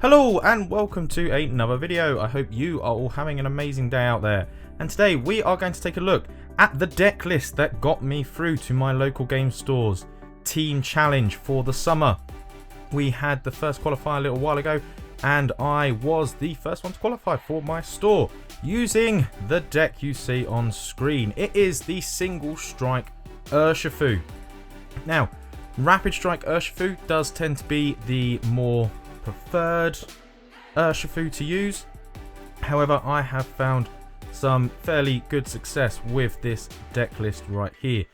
Hello and welcome to another video. I hope you are all having an amazing day out there. And today we are going to take a look at the deck list that got me through to my local game store's team challenge for the summer. We had the first qualifier a little while ago and I was the first one to qualify for my store using the deck you see on screen. It is the Single Strike Urshifu. Now, Rapid Strike Urshifu does tend to be the more preferred Urshifu to use. However, I have found some fairly good success with this deck list right here.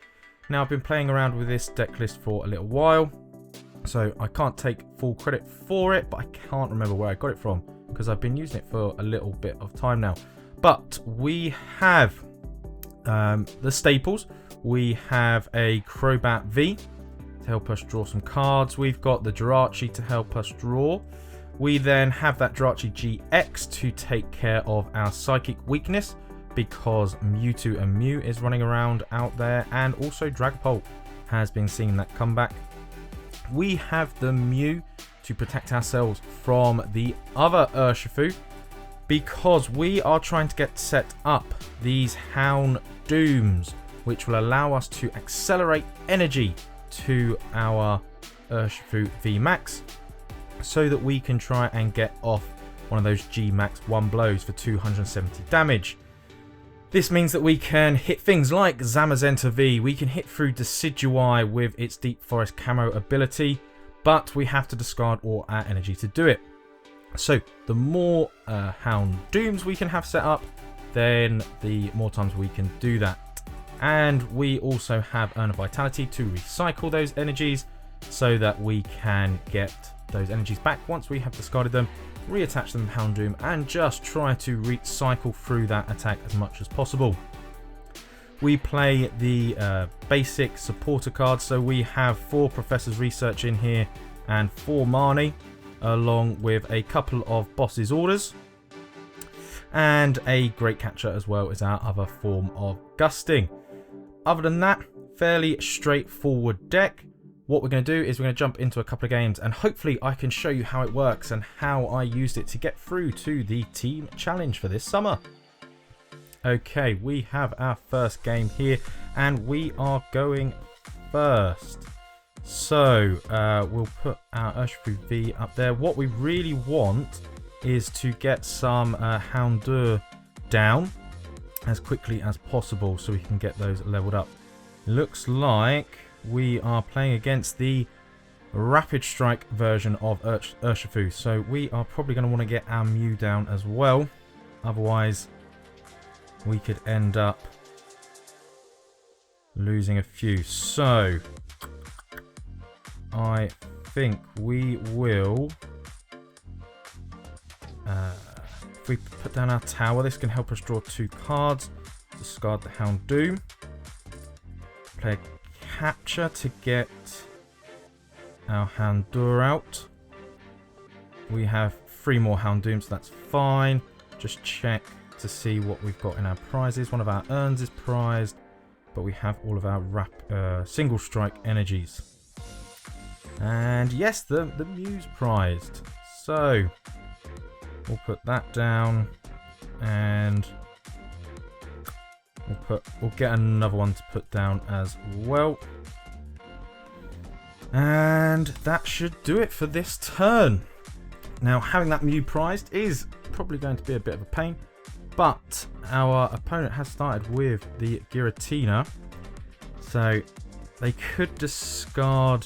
Now, I've been playing around with this deck list for a little while, so I can't take full credit for it, but I can't remember where I got it from because I've been using it for a little bit of time now. But we have the staples. We have a Crobat V to help us draw some cards. We've got the Jirachi to help us draw. We then have that Jirachi-GX to take care of our psychic weakness because Mewtwo and Mew is running around out there, and also Dragapult has been seeing that comeback. We have the Mew to protect ourselves from the other Urshifu because we are trying to get set up these Houndooms, which will allow us to accelerate energy to our Urshifu Vmax so that we can try and get off one of those G-Max 1 blows for 270 damage. This means that we can hit things like Zamazenta V, we can hit through Decidueye with its Deep Forest Camo ability, but we have to discard all our energy to do it. So the more Houndooms we can have set up, then the more times we can do that. And we also have Urn of Vitality to recycle those energies so that we can get those energies back once we have discarded them, reattach them to Houndoom, and just try to recycle through that attack as much as possible. We play the basic supporter cards, so we have 4 Professor's Research in here and 4 Marnie, along with a couple of Boss's Orders. And a Great Catcher as well as our other form of Gusting. Other than that, fairly straightforward deck. What we're going to do is we're going to jump into a couple of games and hopefully I can show you how it works and how I used it to get through to the team challenge for this summer. Okay, we have our first game here and we are going first. So we'll put our Urshifu V up there. What we really want is to get some Houndour down as quickly as possible so we can get those leveled up. Looks like we are playing against the Rapid Strike version of Urshifu, so we are probably going to want to get our Mew down as well, otherwise we could end up losing a few. So I think we will if we put down our tower, this can help us draw 2 cards. Discard the Houndoom. Play a capture to get our Houndour out. We have 3 more Houndooms, so that's fine. Just check to see what we've got in our prizes. One of our urns is prized, but we have all of our single strike energies. And yes, the Mew's prized. So we'll put that down, and we'll get another one to put down as well. And that should do it for this turn. Now, having that Mew prized is probably going to be a bit of a pain, but our opponent has started with the Giratina, so they could discard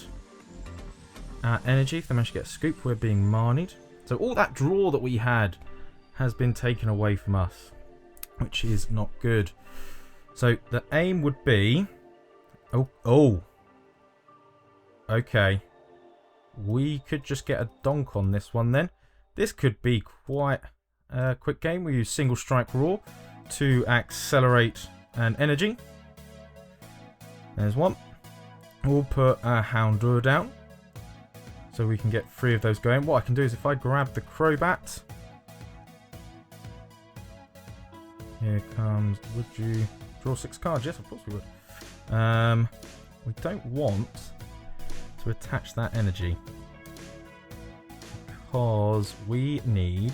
our energy if they manage to get a scoop. We're being Marnied. So all that draw that we had has been taken away from us, which is not good. So the aim would be... Oh. Okay. We could just get a donk on this one then. This could be quite a quick game. We use Single Strike Raw to accelerate an energy. There's one. We'll put our Houndour down so we can get 3 of those going. What I can do is if I grab the Crobat. Here comes, would you draw 6 cards? Yes, of course we would. We don't want to attach that energy because we need...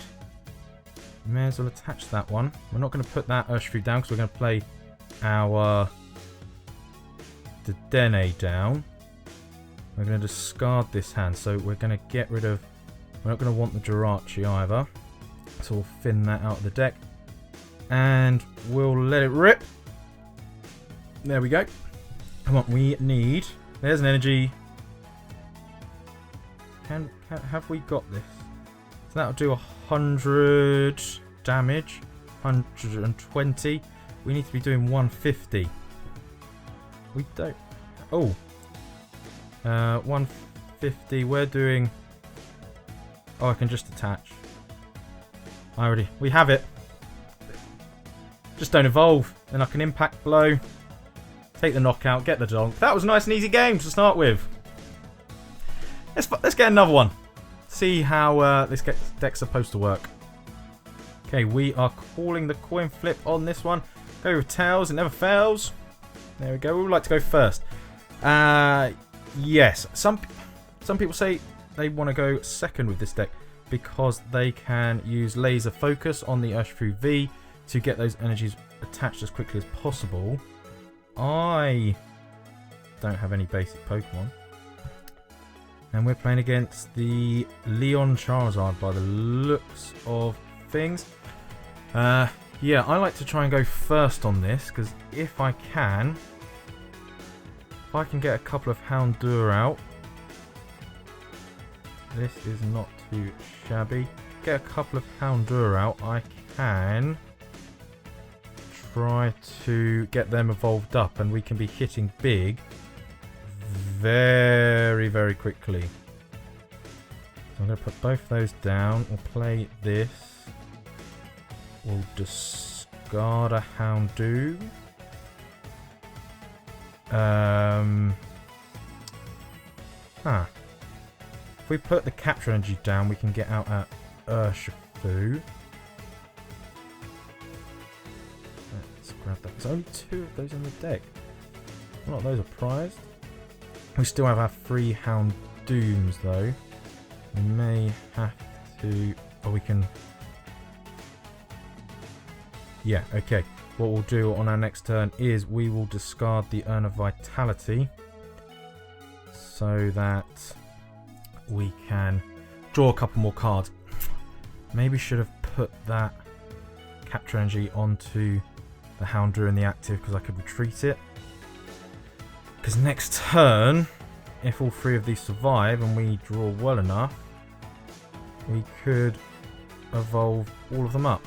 May as well attach that one. We're not going to put that Urshifu down because we're going to play our Dedenne down. We're going to discard this hand, so we're going to get rid of... We're not going to want the Jirachi either. So we'll thin that out of the deck. And we'll let it rip. There we go. Come on, we need... There's an energy. Have we got this? So that'll do 100 damage. 120. We need to be doing 150. We don't... Oh. 150. We're doing... Oh, I can just attach. We have it. Just don't evolve. Then I can impact blow. Take the knockout. Get the donk. That was a nice and easy game to start with. Let's get another one. See how this deck's supposed to work. Okay, we are calling the coin flip on this one. Go with tails. It never fails. There we go. We would like to go first. Yes. Some people say they want to go second with this deck because they can use laser focus on the Urshifu V to get those energies attached as quickly as possible. I don't have any basic Pokemon. And we're playing against the Leon Charizard by the looks of things. Yeah, I like to try and go first on this because if I can get a couple of Houndour out. This is not too shabby. Get a couple of Houndour out. I can try to get them evolved up and we can be hitting big very, very quickly. So I'm going to put both those down. We'll play this. We'll discard a Houndoom. If we put the Capture Energy down, we can get out at Urshifu. Let's grab that. There's only 2 of those in the deck. Well, not those are prized. We still have our 3 Houndooms though. We may have to... Oh, we can... Yeah, okay. What we'll do on our next turn is we will discard the Urn of Vitality so that we can draw a couple more cards. Maybe should have put that Capture Energy onto the Houndour in the active because I could retreat it. Because next turn, if all 3 of these survive and we draw well enough, we could evolve all of them up.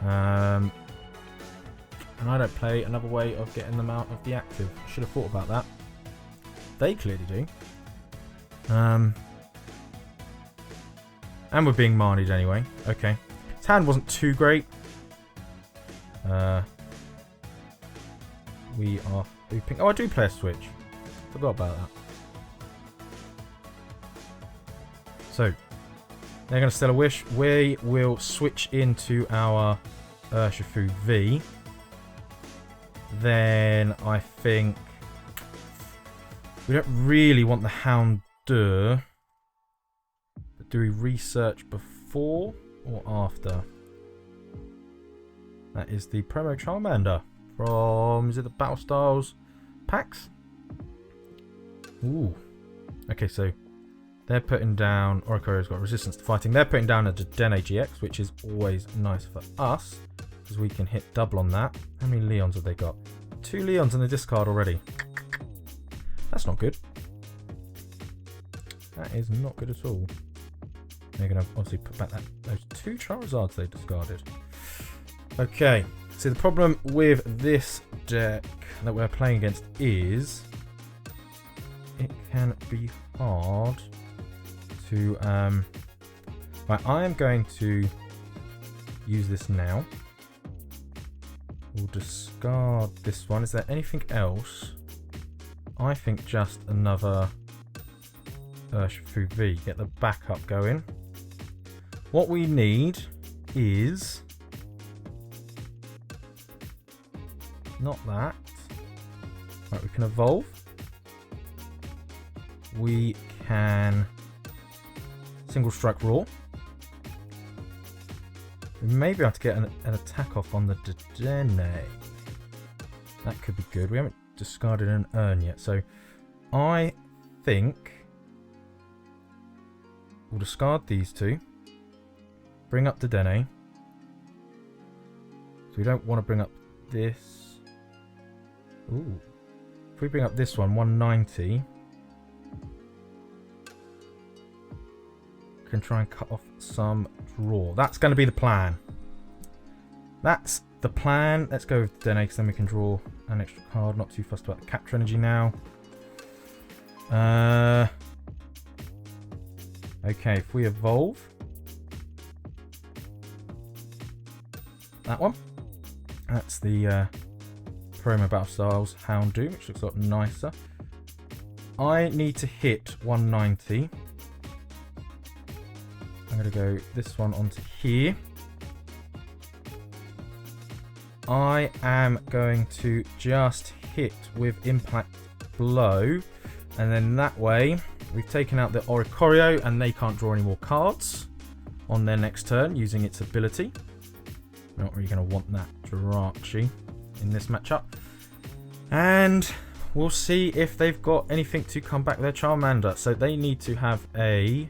And I don't play another way of getting them out of the active. Should have thought about that. They clearly do. And we're being Marnied anyway. Okay. His hand wasn't too great. We are looping. Oh, I do play a Switch. Forgot about that. So, they're going to Stellar Wish. We will switch into our Urshifu V. Then I think we don't really want the Houndour. But do we research before or after? That is the promo Charmander from, is it the Battle Styles packs? Ooh. Okay, so they're putting down, Oricore's got resistance to fighting. They're putting down a Dedenne-GX, which is always nice for us because we can hit double on that. How many Leons have they got? 2 Leons in the discard already. That's not good. That is not good at all. They're going to obviously put back those 2 Charizards they discarded. Okay, so the problem with this deck that we're playing against is it can be hard to... Right, I am going to use this now. We'll discard this one. Is there anything else? I think just another Urshifu V. Get the backup going. What we need is... Not that. Right, we can evolve. We can Single Strike Raw. We may be able to get an attack off on the Dedenne. That could be good. We haven't discarded an Urn yet, so I think we'll discard these two. Bring up Dedenne. So we don't want to bring up this. Ooh. If we bring up this one, 190. Can try and cut off some draw. That's going to be the plan. That's the plan. Let's go with Dedenne, because then we can draw an extra card. Not too fussed about the Capture Energy now. Okay, if we evolve that one, that's the promo Battle Styles Houndoom, which looks a lot nicer. I need to hit 190. I'm going to go this one onto here. I am going to just hit with Impact Blow, and then that way we've taken out the Oricorio and they can't draw any more cards on their next turn using its ability. We're not really going to want that Jirachi in this matchup. And we'll see if they've got anything to come back their Charmander. So they need to have a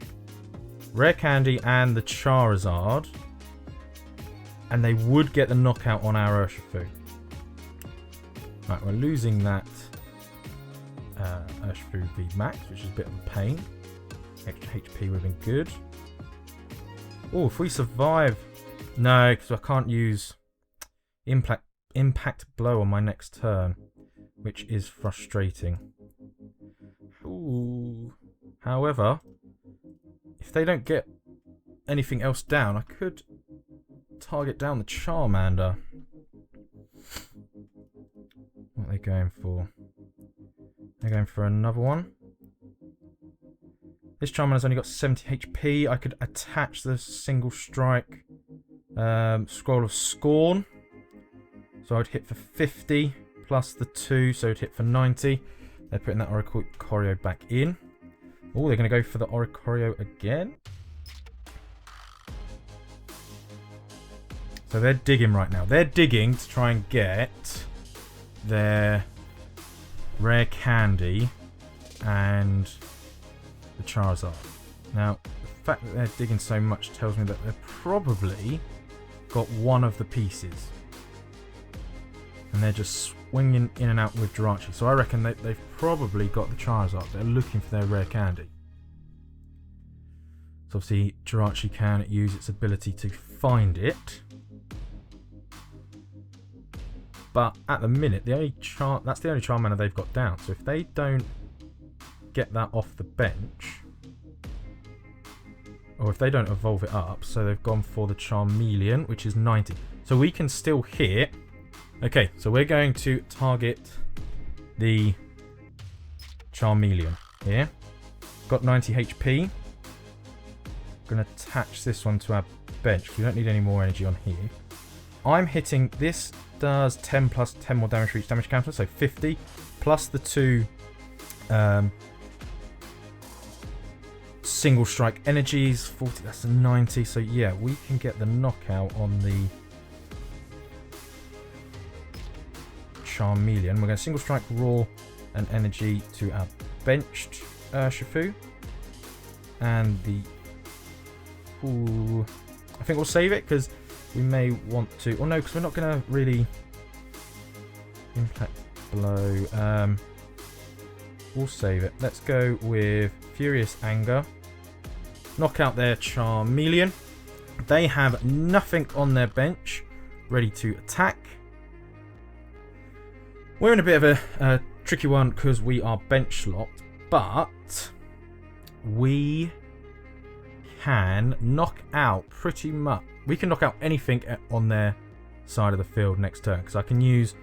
Rare Candy and the Charizard, and they would get the knockout on our Urshifu. Right, we're losing that Urshifu Vmax, which is a bit of a pain. Extra HP would have been good. Oh, if we survive... No, because I can't use Impact Blow on my next turn, which is frustrating. Ooh. However, if they don't get anything else down, I could target down the Charmander. What are they going for? They're going for another one. This Charmander's only got 70 HP. I could attach the Single Strike Scroll of Scorn. So I'd hit for 50 plus the 2, so I'd hit for 90. They're putting that Oricorio back in. Oh, they're going to go for the Oricorio again. So they're digging right now. They're digging to try and get their Rare Candy and the Charizard. Now, the fact that they're digging so much tells me that they've probably got one of the pieces. And they're just swinging in and out with Jirachi. So I reckon they've probably got the Charizard. They're looking for their Rare Candy. So obviously Jirachi can use its ability to find it. But at the minute, that's the only Charmander they've got down. So if they don't get that off the bench, or if they don't evolve it up, so they've gone for the Charmeleon, which is 90. So we can still hit. Okay, so we're going to target the Charmeleon here. Got 90 HP. Going to attach this one to our bench. We don't need any more energy on here. I'm hitting this. Does 10 plus 10 more damage for each damage counter, so 50 plus the 2 Single Strike energies, 40, that's a 90. So yeah, we can get the knockout on the Charmeleon. We're going to Single Strike Raw and energy to our benched Urshifu, and the I think we'll save it because we may want to... Oh no, because we're not going to really... Impact Blow. We'll save it. Let's go with Furious Anger. Knock out their Charmeleon. They have nothing on their bench ready to attack. We're in a bit of a tricky one because we are bench locked, but we can knock out pretty much... We can knock out anything on their side of the field next turn, because I can use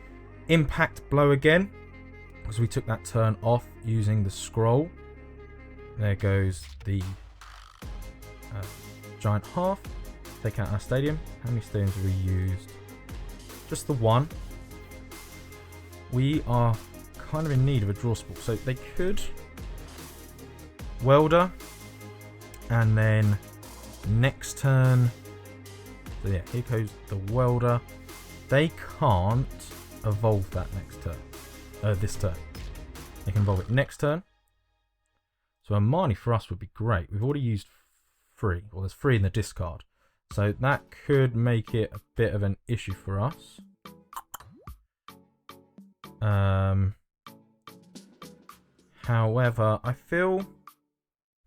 Impact Blow again, because we took that turn off using the scroll. There goes the Giant Half. Take out our stadium. How many stadiums have we used? Just the one. We are kind of in need of a draw sport, so they could Welder And then next turn, so yeah, here goes the welder. They can't evolve that next turn, this turn. They can evolve it next turn. So a Marnie for us would be great. We've already used 3, well there's 3 in the discard. So that could make it a bit of an issue for us. However, I feel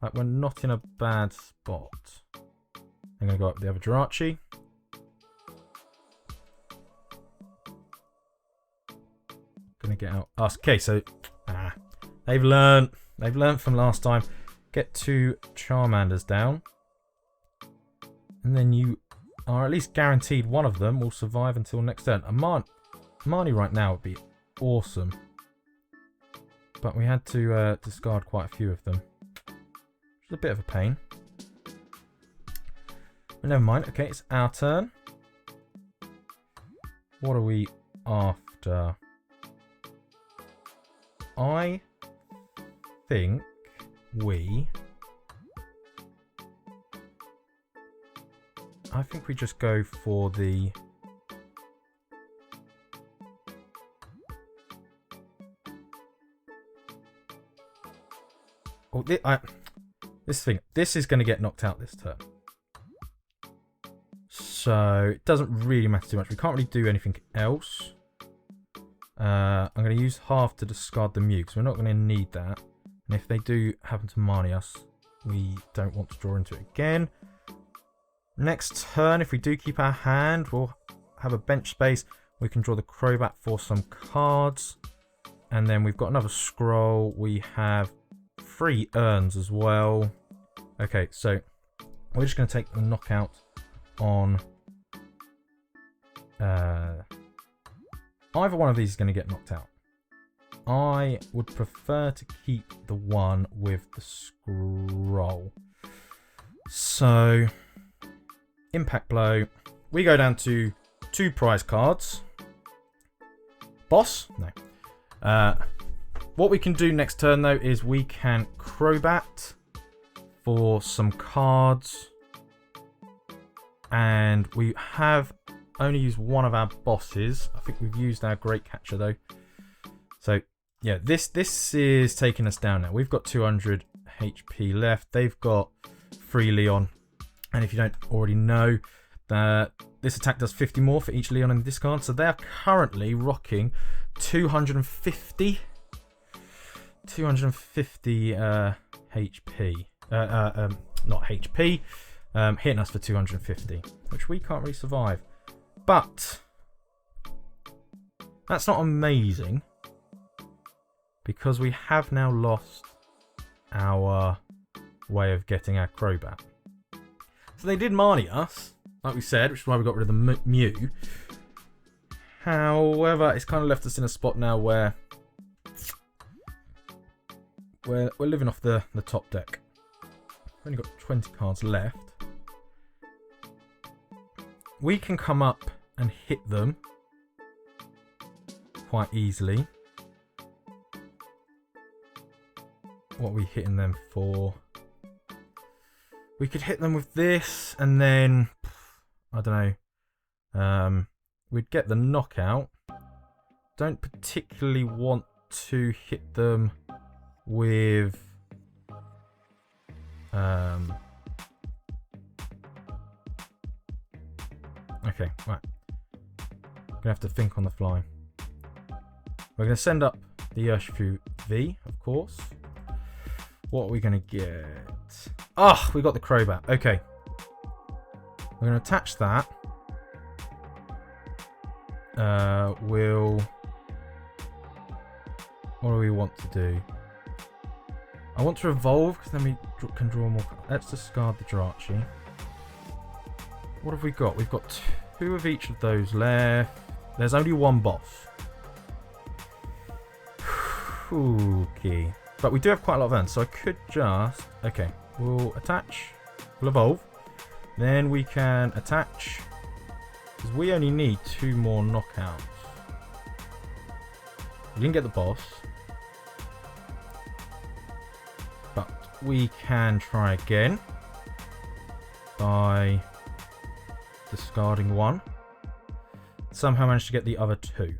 like we're not in a bad spot. I'm going to go up the other Jirachi. Going to get out. Oh, okay, so they've learned. They've learned from last time. Get 2 Charmanders down. And then you are at least guaranteed one of them will survive until next turn. A Marnie right now would be awesome. But we had to discard quite a few of them. Which is a bit of a pain. But never mind. Okay, it's our turn. What are we after? I think we just go for the this is going to get knocked out this turn. So it doesn't really matter too much. We can't really do anything else. I'm going to use half to discard the Mew because we're not going to need that. And if they do happen to Marnie us, we don't want to draw into it again. Next turn, if we do keep our hand, we'll have a bench space. We can draw the Crobat for some cards. And then we've got another scroll. We have 3 urns as well. Okay, so we're just going to take the knockout on... either one of these is going to get knocked out. I would prefer to keep the one with the scroll. So, Impact Blow. We go down to 2 prize cards. Boss? No. What we can do next turn, though, is we can Crobat for some cards. And we have only used one of our bosses. I think we've used our Great Catcher, though. So, yeah, this is taking us down now. We've got 200 HP left. They've got 3 Leon. And if you don't already know, that this attack does 50 more for each Leon in the discard. So they're currently rocking 250 HP. Not HP. Hitting us for 250, which we can't really survive. But that's not amazing, because we have now lost our way of getting our Crobat. So they did Marnie us, like we said, which is why we got rid of the Mew. However, it's kind of left us in a spot now where we're living off the top deck. We've only got 20 cards left. We can come up and hit them quite easily. What are we hitting them for? We could hit them with this, and then I don't know. We'd get the knockout. Don't particularly want to hit them with okay, right. Gonna have to think on the fly. We're gonna send up the Urshifu V, of course. What are we gonna get? Ah, we got the Crobat. Okay. We're gonna attach that. What do we want to do? I want to evolve because then we can draw more. Let's discard the Jirachi. What have we got? We've got 2 of each of those left. There's only 1 boss. Okay. But we do have quite a lot of urns, so I could just... Okay, we'll attach. We'll evolve. Then we can attach. Because we only need 2 more knockouts. We didn't get the boss. But we can try again. by discarding one. Somehow managed to get the other two.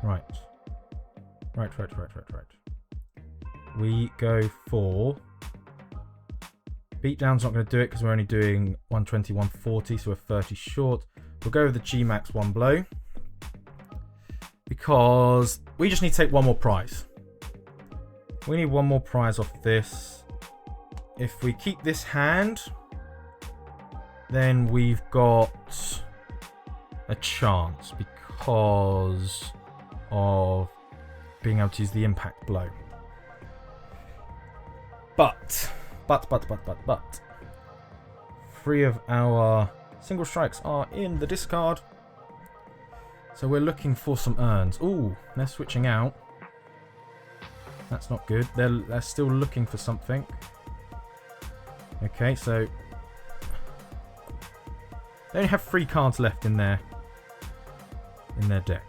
Right. Right. We go for... Beatdown's not going to do it because we're only doing 120, 140, so we're 30 short. We'll go with the G-Max one blow. Because we just need to take one more prize. We need one more prize off this. If we keep this hand, then we've got a chance because of being able to use the impact blow. But 3 of our single strikes are in the discard. So we're looking for some urns. Ooh, they're switching out. That's not good. They're still looking for something. Okay, so they only have 3 cards left in their deck.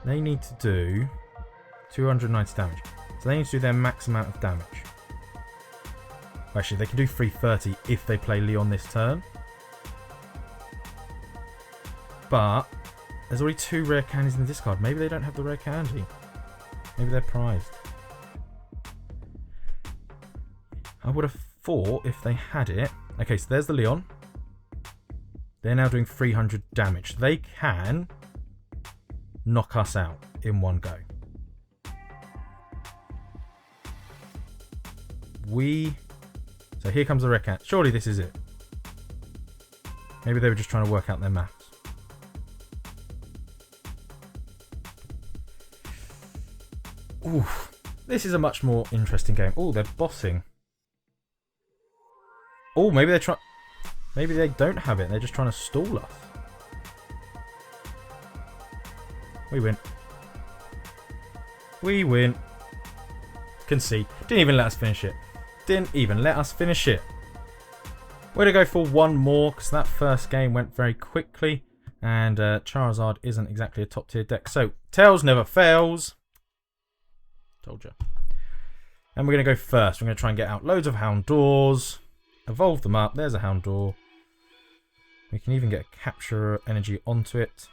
They need to do 290 damage. So they need to do their max amount of damage. Actually, they can do 330 if they play Leon this turn. But there's already 2 rare candies in the discard. Maybe they don't have the rare candy. Maybe they're prized. I would have thought if they had it... Okay, so there's the Leon. They're now doing 300 damage. They can knock us out in one go. So here comes the rare candy. Surely this is it. Maybe they were just trying to work out their maths. Ooh, this is a much more interesting game. Oh, they're bossing. Oh, maybe they're trying... Maybe they don't have it. They're just trying to stall us. We win. We win. Concede. Didn't even let us finish it. Didn't even let us finish it. We're going to go for one more because that first game went very quickly. And Charizard isn't exactly a top tier deck. So, Tails never fails. Told you. And we're going to go first. We're going to try and get out loads of Houndours. Evolve them up. There's a Houndour. We can even get a Capture Energy onto it.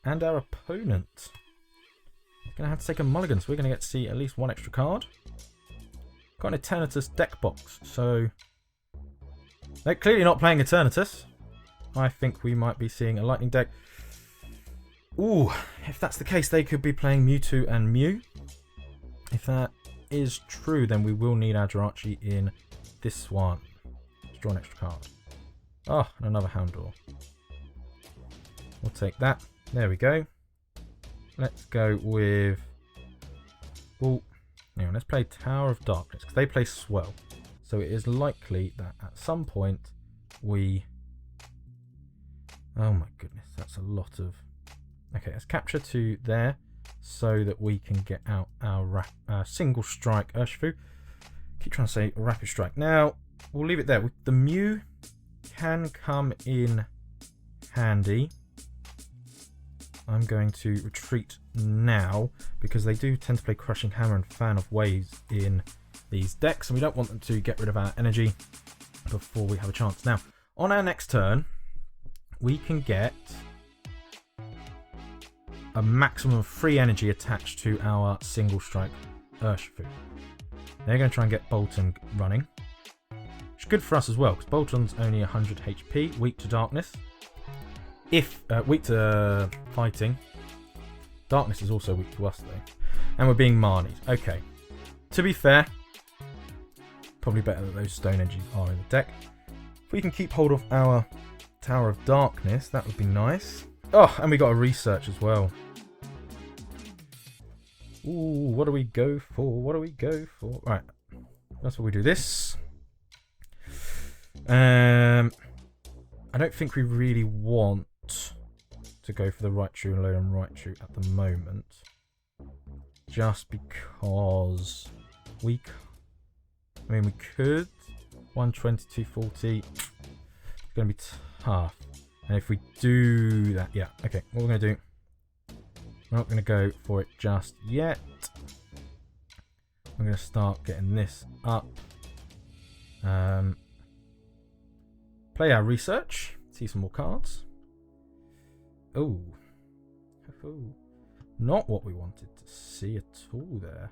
And our opponent is going to have to take a mulligan. So we're going to get to see at least one extra card. Got an Eternatus deck box. So they're clearly not playing Eternatus. I think we might be seeing a Lightning deck. Ooh, if that's the case, they could be playing Mewtwo and Mew. If that is true, then we will need our Jirachi in this one. Let's draw an extra card. Oh, and another Houndour. We'll take that. There we go. Let's go with... Well, now let's play Tower of Darkness, because they play Swell. So it is likely that at some point we... Oh my goodness, that's a lot of... Okay, let's capture 2 there so that we can get out our single strike Urshifu. Keep trying to say rapid strike. Now, we'll leave it there. The Mew can come in handy. I'm going to retreat now because they do tend to play Crushing Hammer and Fan of Waves in these decks, and we don't want them to get rid of our energy before we have a chance. Now, on our next turn, we can get a maximum of 3 energy attached to our single strike Urshifu. They're going to try and get Bolton running, which is good for us as well, because Bolton's only 100 HP, weak to darkness. Weak to fighting. Darkness is also weak to us though. And we're being Marnied. Okay. To be fair, probably better that those stone energies are in the deck. If we can keep hold of our Tower of Darkness, that would be nice. Oh, and we got a research as well. Ooh, what do we go for? What do we go for? Right. That's what we do this. I don't think we really want to go for the Raichu and load on Raichu at the moment. Just because we could. 120, 240. It's going to be tough. And if we do that, yeah, okay, what we're going to do, we're not going to go for it just yet. I'm going to start getting this up. Play our research. See some more cards. Oh. Not what we wanted to see at all there.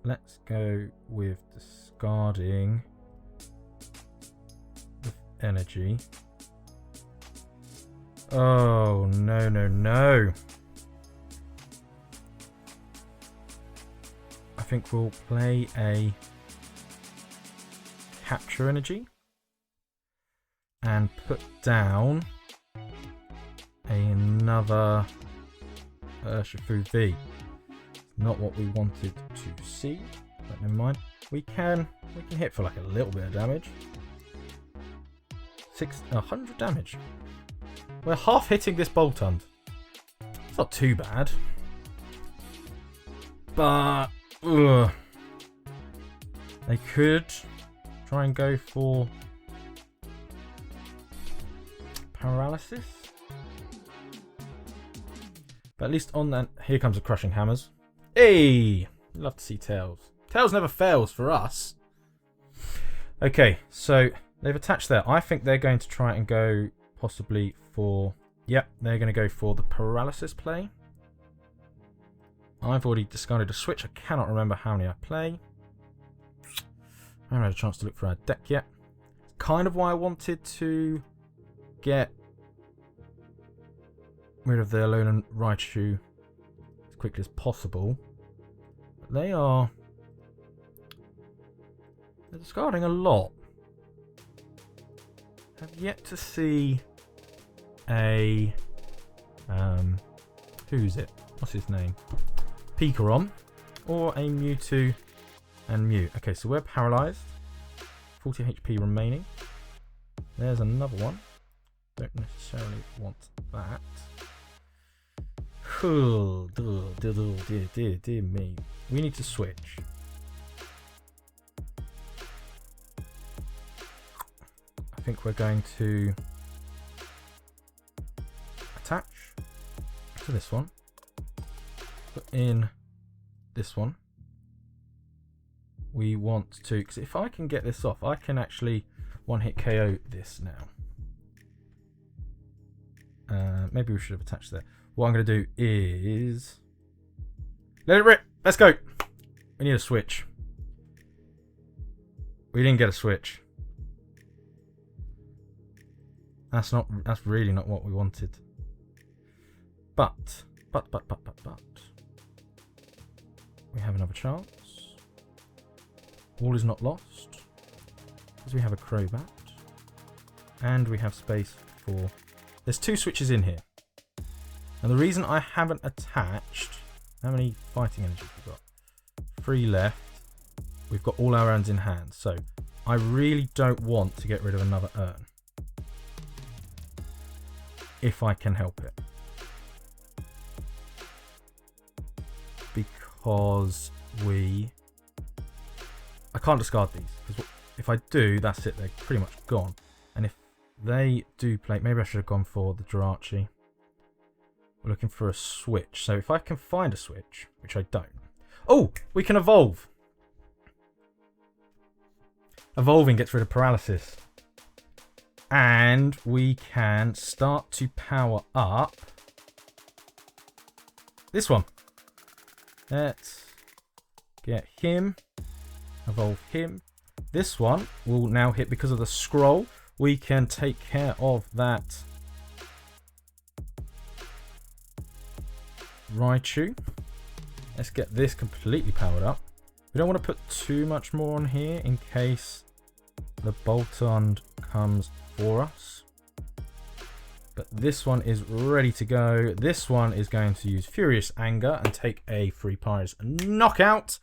Let's go with discarding with energy. Oh, no, no, no. I think we'll play a Capture Energy and put down another Urshifu V. Not what we wanted to see, but never mind. We can hit for like a little bit of damage. 100 damage. We're half hitting this Boltund. It's not too bad. But they could try and go for paralysis. But at least on that, here comes the crushing hammers. Hey! Love to see Tails. Tails never fails for us. Okay, so they've attached there. I think they're going to try and go possibly for... Yep, they're going to go for the paralysis play. I've already discarded a switch. I cannot remember how many I play. I haven't had a chance to look for our deck yet. Kind of why I wanted to get rid of the Alolan Raichu as quickly as possible. But they're discarding a lot. Have yet to see a who's it? What's his name? Pikarom or a Mewtwo and Mew. Okay, so we're paralyzed. 40 HP remaining. There's another one. Don't necessarily want that. Cool. Dear me. We need to switch. I think we're going to attach to this one. Put in this one. We want to, because if I can get this off, I can actually one-hit KO this now. Maybe we should have attached that. What I'm going to do is let it rip. Let's go. We need a switch. We didn't get a switch. That's really not what we wanted. But we have another chance. All is not lost, because we have a Crobat, and we have space for... There's 2 switches in here. And the reason I haven't attached... How many fighting energy have we got? 3 left. We've got all our urns in hand, so I really don't want to get rid of another urn. If I can help it. Because I can't discard these, because if I do, that's it, they're pretty much gone. And if they do play, maybe I should have gone for the Jirachi. We're looking for a switch, so if I can find a switch, which I don't. Oh, we can evolve. Evolving gets rid of paralysis. And we can start to power up this one. Let's get him. Evolve him. This one will now hit because of the scroll. We can take care of that Raichu. Let's get this completely powered up. We don't want to put too much more on here in case the Boltund comes for us. But this one is ready to go. This one is going to use Furious Anger and take a free prize knockout.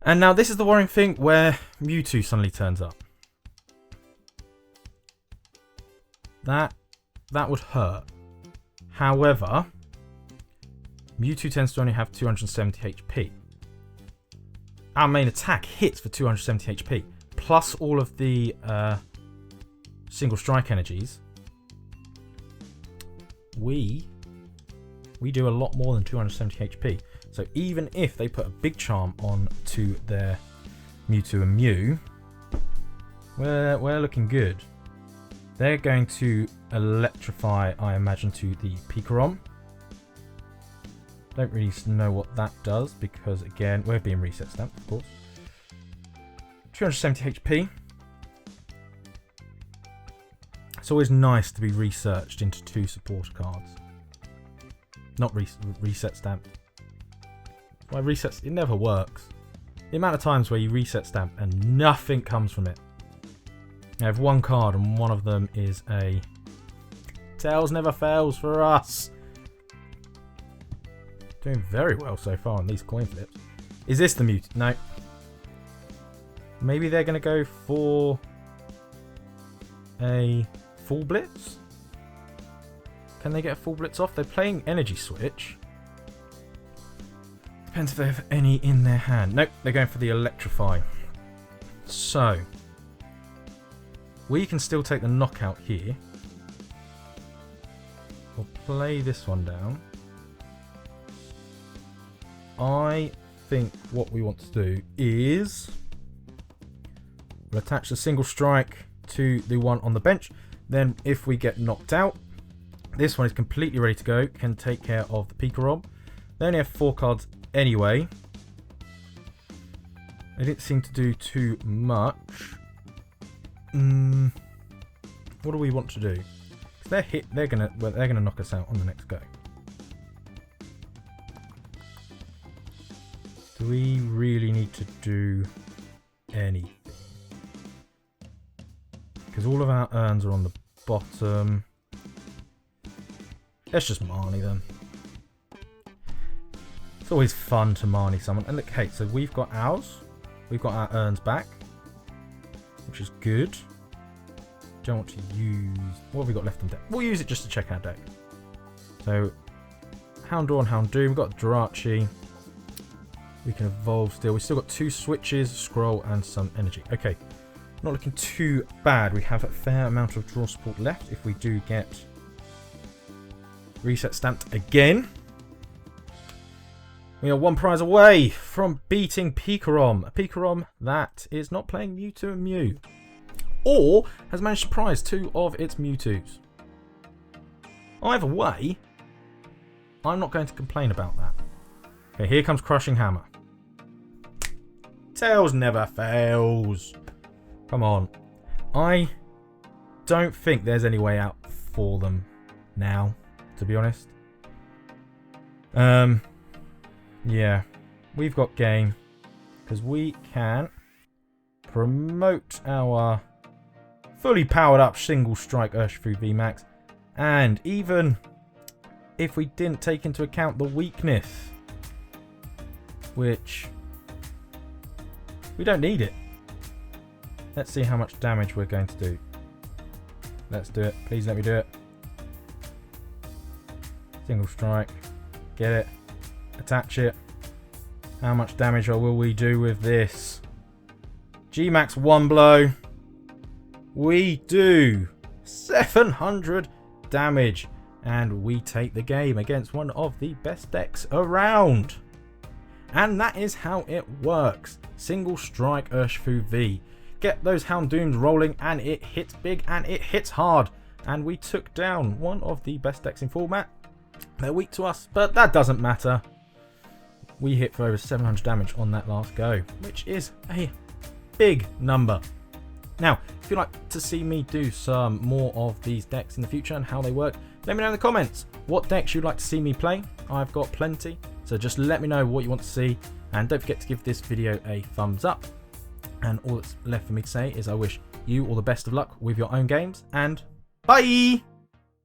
And now this is the worrying thing where Mewtwo suddenly turns up. That would hurt. However, Mewtwo tends to only have 270 HP. Our main attack hits for 270 HP, plus all of the single strike energies. We do a lot more than 270 HP. So even if they put a big charm on to their Mewtwo and Mew, we're looking good. They're going to electrify, I imagine, to the Pikarom. Don't really know what that does because, again, we're being reset stamped, of course. 270 HP. It's always nice to be researched into 2 supporter cards. Not reset stamp. Why resets? It never works. The amount of times where you reset stamp and nothing comes from it. I have 1 card and one of them is a Tails never fails for us. Doing very well so far on these coin flips. Is this the Mewtwo? No. Maybe they're going to go for a full blitz? Can they get a full blitz off? They're playing Energy Switch. Depends if they have any in their hand. Nope, they're going for the Electrify. So, we can still take the knockout here. We'll play this one down. I think what we want to do is we'll attach the single strike to the one on the bench. Then if we get knocked out, this one is completely ready to go. Can take care of the Pikarom. They only have 4 cards anyway. They didn't seem to do too much. What do we want to do? If they're hit, they're gonna knock us out on the next go. Do we really need to do anything? Because all of our urns are on the bottom. Let's just Marnie them. It's always fun to Marnie someone. And look, hey, so we've got ours. We've got our urns back, which is good. Don't want to use... What have we got left on deck? We'll use it just to check our deck. So, Houndour and Houndoom. We've got Jirachi. We can evolve still. We've still got 2 switches, scroll, and some energy. Okay, not looking too bad. We have a fair amount of draw support left if we do get reset stamped again. We are 1 prize away from beating Pikarom. A Pikarom that is not playing Mewtwo and Mew. Or has managed to prize 2 of its Mewtwo's. Either way, I'm not going to complain about that. Okay, here comes Crushing Hammer. Tails never fails. Come on. I don't think there's any way out for them now, to be honest. Yeah, we've got game because we can promote our fully powered up single strike Urshifu Vmax, and even if we didn't take into account the weakness, which we don't need it. Let's see how much damage we're going to do. Let's do it. Please let me do it. Single strike. Get it. Attach it. How much damage will we do with this? G-Max 1 blow. We do 700 damage. And we take the game against one of the best decks around. And that is how it works. Single strike Urshifu V. Get those Houndooms rolling and it hits big and it hits hard. And we took down one of the best decks in format. They're weak to us, but that doesn't matter. We hit for over 700 damage on that last go, which is a big number. Now, if you'd like to see me do some more of these decks in the future and how they work, let me know in the comments what decks you'd like to see me play. I've got plenty, so just let me know what you want to see. And don't forget to give this video a thumbs up. And all that's left for me to say is I wish you all the best of luck with your own games, and bye!